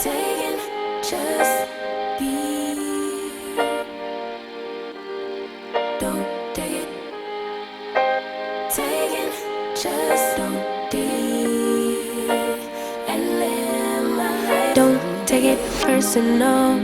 taking, just be. Don't take it. Taking, just don't be. And live my life. Don't take it personal.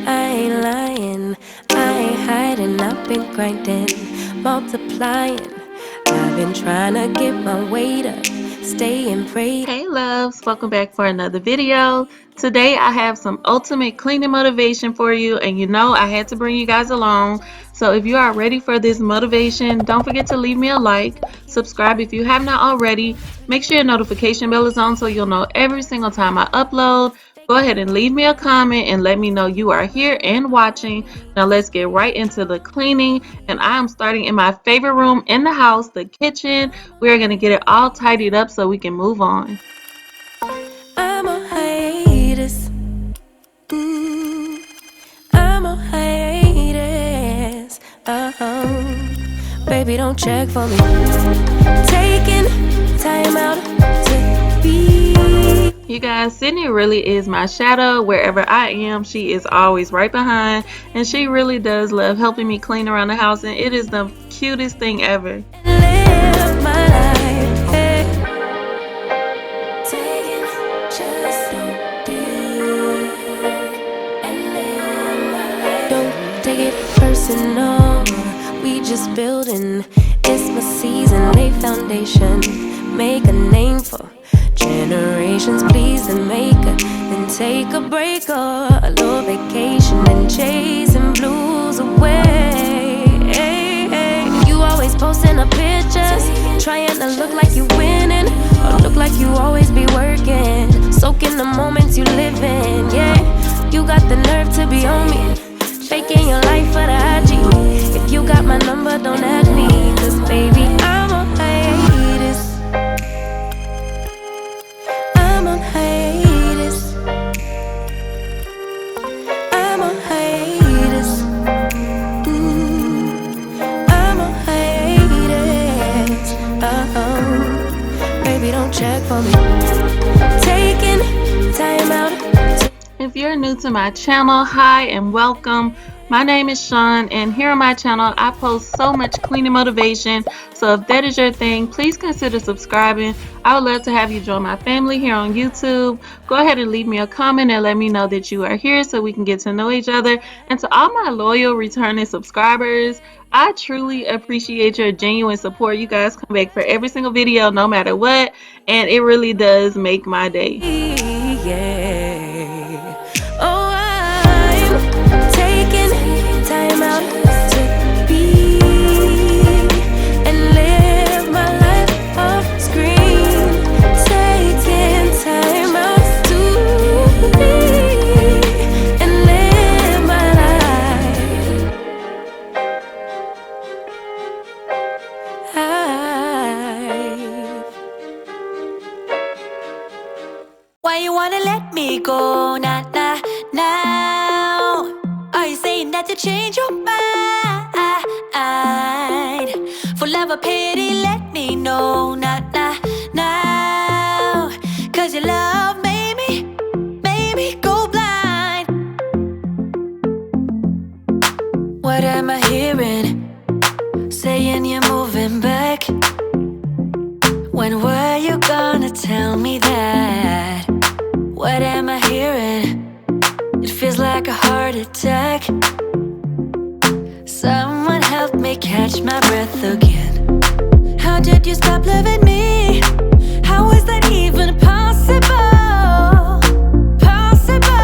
I ain't lying. I ain't hiding. I've been grinding, multiplying. I've been trying to get my weight up, stay and pray. Hey loves, welcome back for another video. Today I have some ultimate cleaning motivation for you, and you know I had to bring you guys along. So if you are ready for this motivation, don't forget to leave me a like, subscribe if you have not already, make sure your notification bell is on so you'll know every single time I upload. Go ahead and leave me a comment and let me know you are here and watching. Now let's get right into the cleaning, and I am starting in my favorite room in the house, the kitchen. We are going to get it all tidied up so we can move on. I'm on hiatus. I'm on hiatus. Baby, don't check for me. Taking time out to be. You guys, Sydney really is my shadow. Wherever I am, she is always right behind, and she really does love helping me clean around the house, and it is the cutest thing ever. Live my life, hey. Taking, just don't be. And live my life. Don't take it personal. We just building. It's my season. Lay foundation. Make a name for generations, please, and make a, then take a break or a little vacation and chasing blues away. You always posting up pictures, trying to look like you winning, or look like you always be working, soaking the moments you live in. Yeah, you got the nerve to be on me, faking your life for the IG. If you got my number, don't add me, 'cause baby, I'm on hiatus. I'm on hiatus. I'm on hiatus. I'm on hiatus. Baby, don't check for me. Taking time out. If you're new to my channel, hi and welcome. My name is Sean, and here on my channel I post so much cleaning motivation, so if that is your thing, please consider subscribing. I would love to have you join my family here on YouTube. Go ahead and leave me a comment and let me know that you are here so we can get to know each other. And to all my loyal returning subscribers, I truly appreciate your genuine support. You guys come back for every single video no matter what, and it really does make my day. Yeah. Oh, I'm taking time out to be and live my life off screen. Taking time out to be and live my life. Why you wanna let me go? Nah, nah, now. Are you saying that to change your mind? For love or pity, let me know. Nah, nah, now. 'Cause your love made me go blind. What am I hearing? Saying you're moving back. When were you gonna tell me that? What am I hearing? It feels like a heart attack. Someone help me catch my breath again. How did you stop loving me? How is that even possible? Possible.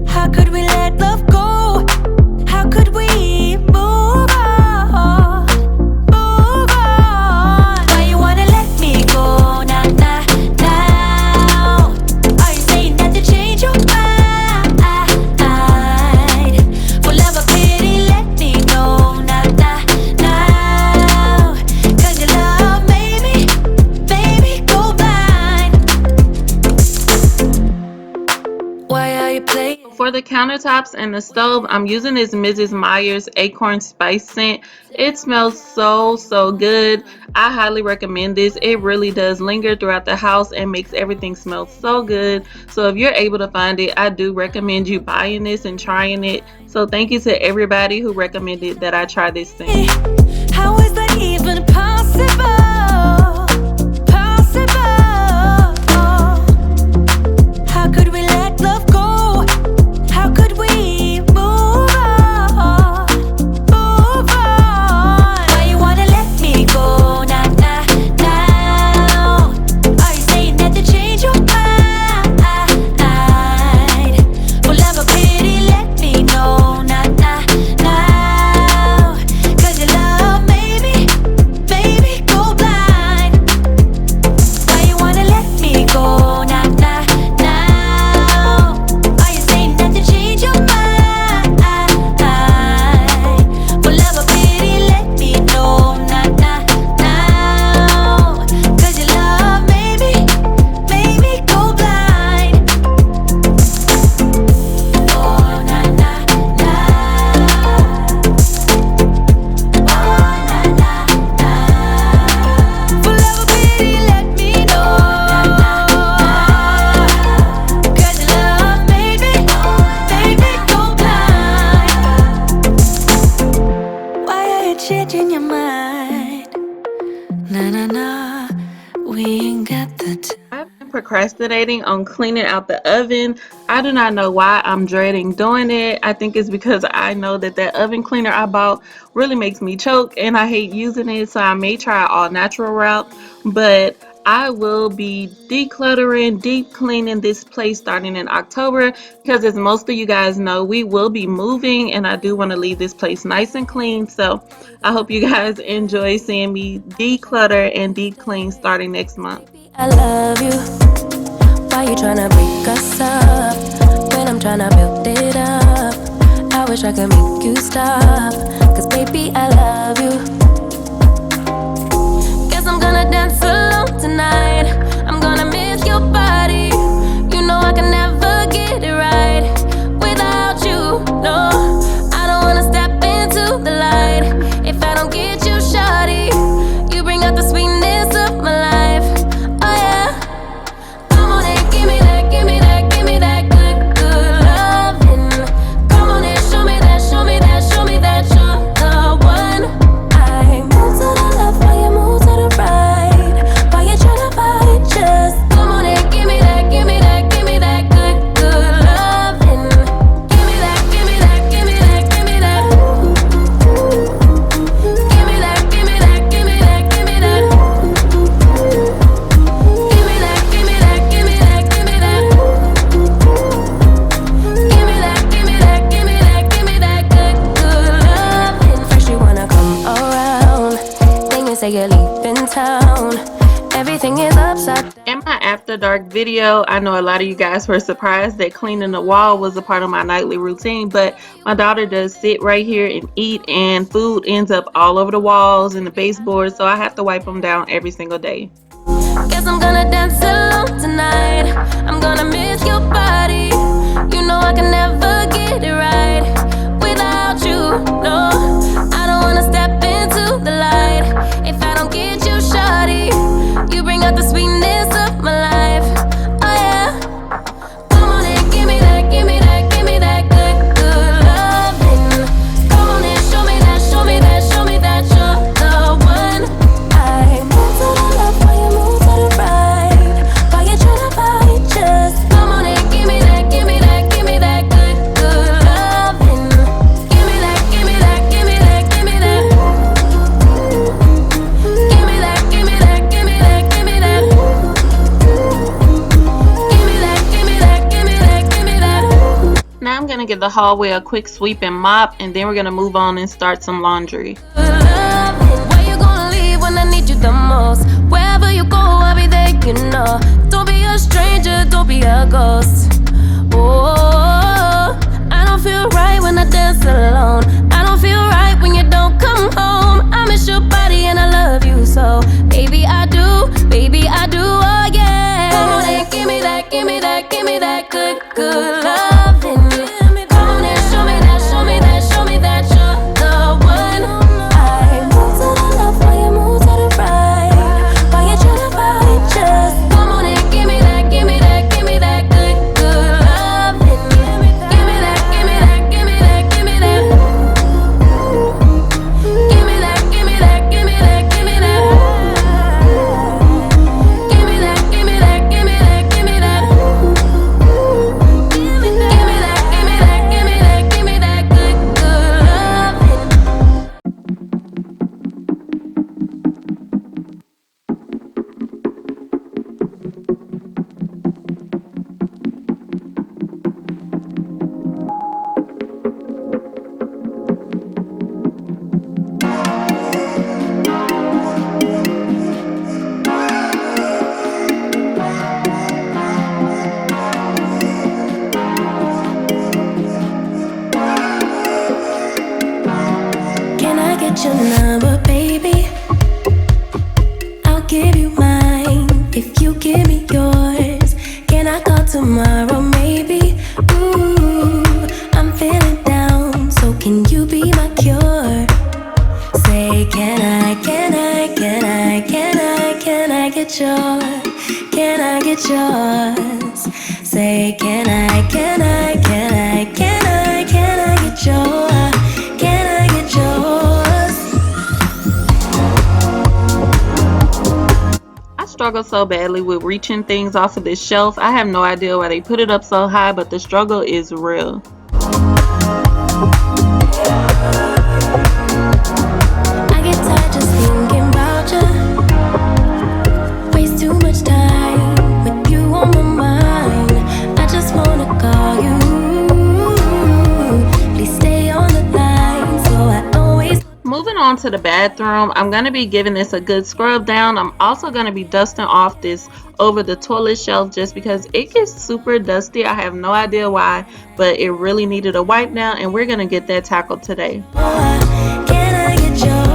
How could we let love go? How could we move on? Move on. Why you wanna let me go? Nah, nah, now. Are you saying that to change your mind? For love or pity, let me know. Nah, nah, now. 'Cause your love made me for the countertops and the stove, I'm using this Mrs. Meyer's Acorn Spice scent. It smells so good. I highly recommend this. It really does linger throughout the house and makes everything smell so good. So if you're able to find it, I do recommend you buying this and trying it. So thank you to everybody who recommended that I try this scent. How is that even possible? How could we let love go? How could we move on? Move on? Why you wanna let me go now? Are you saying that to change your mind? For love or pity, let me know now. Cause your love made me go blind. Why you wanna let me go now? Changing your mind. We ain't got the time. I've been procrastinating on cleaning out the oven. I do not know why I'm dreading doing it. I think it's because I know that oven cleaner I bought really makes me choke and I hate using it, so I may try an all natural route. But I will be decluttering, deep cleaning this place starting in October because, as most of you guys know, we will be moving and I do want to leave this place nice and clean. So I hope you guys enjoy seeing me declutter and deep clean starting next month. I love you. Why you tryna break us up when I'm tryna build it up? I wish I could make you stop, cause baby I love you. I'm gonna dance alone tonight. I'm gonna miss your body. You know I can never get it right without you. No, I don't wanna step into the light if I don't get you, shawty. You bring out the sweetness of my life. Oh yeah. Come on and give me that, give me that, give me that good loving. Come on and show me that, show me that, show me that you're the one. I move to the left while you move to the right. Why you tryna fight? Just come on and give me that, give me that, give me that good loving. Give me that, give me that, give me that, give me that. Give me that, give me that, give me that, give me that. Give me that, give me that, give me that, give me that. Give me that, give me that, give me that, give me that good loving. First you wanna come around, then you say you're leaving town. Everything is upside down. In my after dark video, I know a lot of you guys were surprised that cleaning the wall was a part of my nightly routine, but my daughter does sit right here and eat, and food ends up all over the walls and the baseboards, so I have to wipe them down every single day. Guess I'm gonna dance alone tonight. I'm gonna miss your body. You know I can never get it right without you. No, I don't wanna step into the light if I don't get you, shawty. You bring out the sweetness of my life. Oh yeah. Come on and give me that, give me that, give me that good loving. Come on and show me that, show me that, show me that you're the one. I move to the left while you move to the right. Why you tryna fight? Just come on and give me that, give me that, give me that good loving. Give me that, give me that, give me that, give me that. Give me that, give me that, give me that, give me that. Give me that, give me that, give me that, give me that. Now I'm gonna give the hallway a quick sweep and mop, and then we're gonna move on and start some laundry. Where you gonna leave when I need you the most? Wherever you go, I'll be there, you know. Don't be a stranger, don't be a ghost. Oh, I don't feel right when I dance alone. I don't feel right when you don't come home. I miss your body and I love you so. Baby, I do, oh yeah. Come on and give me that, give me that, give me that good loving. yours. Can I call tomorrow, maybe? Ooh, I'm feeling down, so can you be my cure? Say, can I get yours? Can I get yours? Say, can I get yours? Can I get yours? I struggle so badly with reaching things off of this shelf. I have no idea why they put it up so high, but the struggle is real. I get tired just thinking about you. Waste too much time with you on my mind. I just wanna call you. Please stay on the line, so I always. Moving on to the bathroom, I'm going to be giving this a good scrub down. I'm also going to be dusting off this over the toilet shelf just because it gets super dusty. I have no idea why, but it really needed a wipe down, and we're going to get that tackled today. Can I get yours?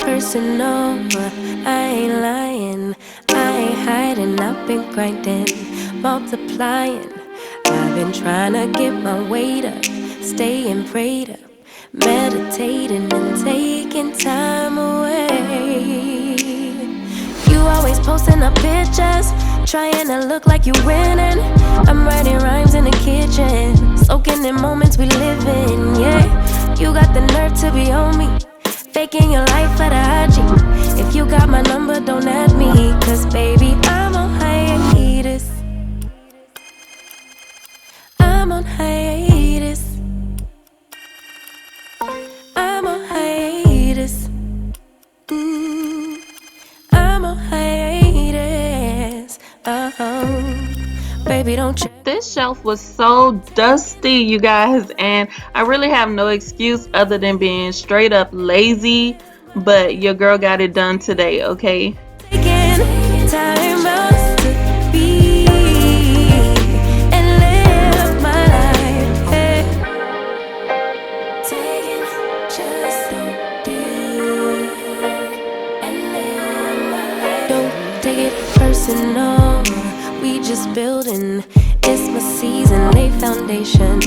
Personal, I ain't lying, I ain't hiding, I've been grinding, multiplying. I've been trying to get my weight up, staying prayed up, meditating and taking time away. You always posting up pictures, trying to look like you winning. I'm writing rhymes in the kitchen, soaking in moments we live in, yeah. You got the nerve to be on me, faking your life for the IG. If you got my number, don't add me, cause baby, I'm on hiatus. I'm on hiatus. I'm on hiatus. I'm on hiatus. Baby, don't you. This shelf was so dusty, you guys, and I really have no excuse other than being straight up lazy, but your girl got it done today, okay? Taking time out to be and live my life, hey. Taking just don't be and live my life. Don't take it personal, we just building. It's my season, lay foundation,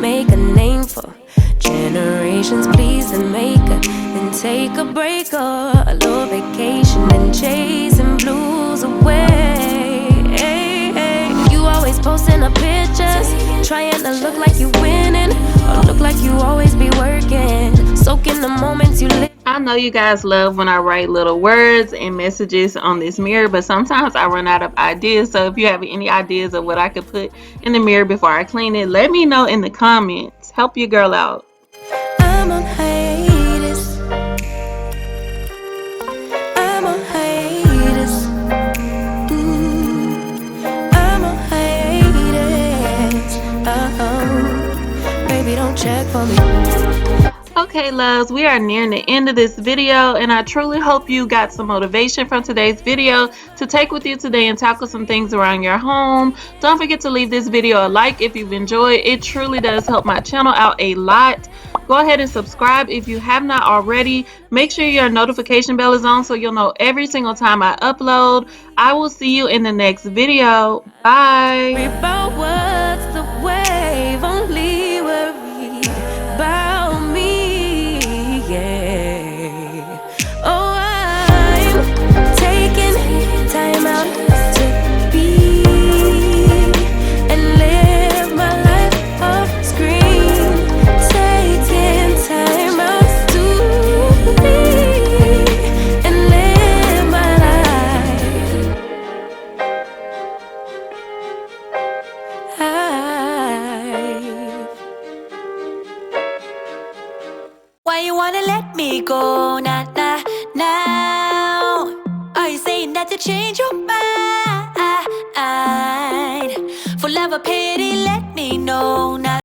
make a name for generations. Please and make a, then take a break or a little vacation and chasing blues away. Hey, hey. You always posting up pictures, trying to look like you winning or look like you always be working, soaking the moments you live. I know you guys love when I write little words and messages on this mirror, but sometimes I run out of ideas. So if you have any ideas of what I could put in the mirror before I clean it, let me know in the comments. Help your girl out. I'm on hiatus. I'm on hiatus. I'm on hiatus. Baby, don't check for me. Okay, loves, we are nearing the end of this video, and I truly hope you got some motivation from today's video to take with you today and tackle some things around your home. Don't forget to leave this video a like if you've enjoyed. It truly does help my channel out a lot. Go ahead and subscribe if you have not already. Make sure your notification bell is on so you'll know every single time I upload. I will see you in the next video. Bye. Worry about what's the wave, only worry about me, yeah. Oh, I'm taking time out to be and live my life off screen. Taking time out to be and live my life. Why you wanna let me go now? Are you saying that to change your mind? For love or pity, let me know now.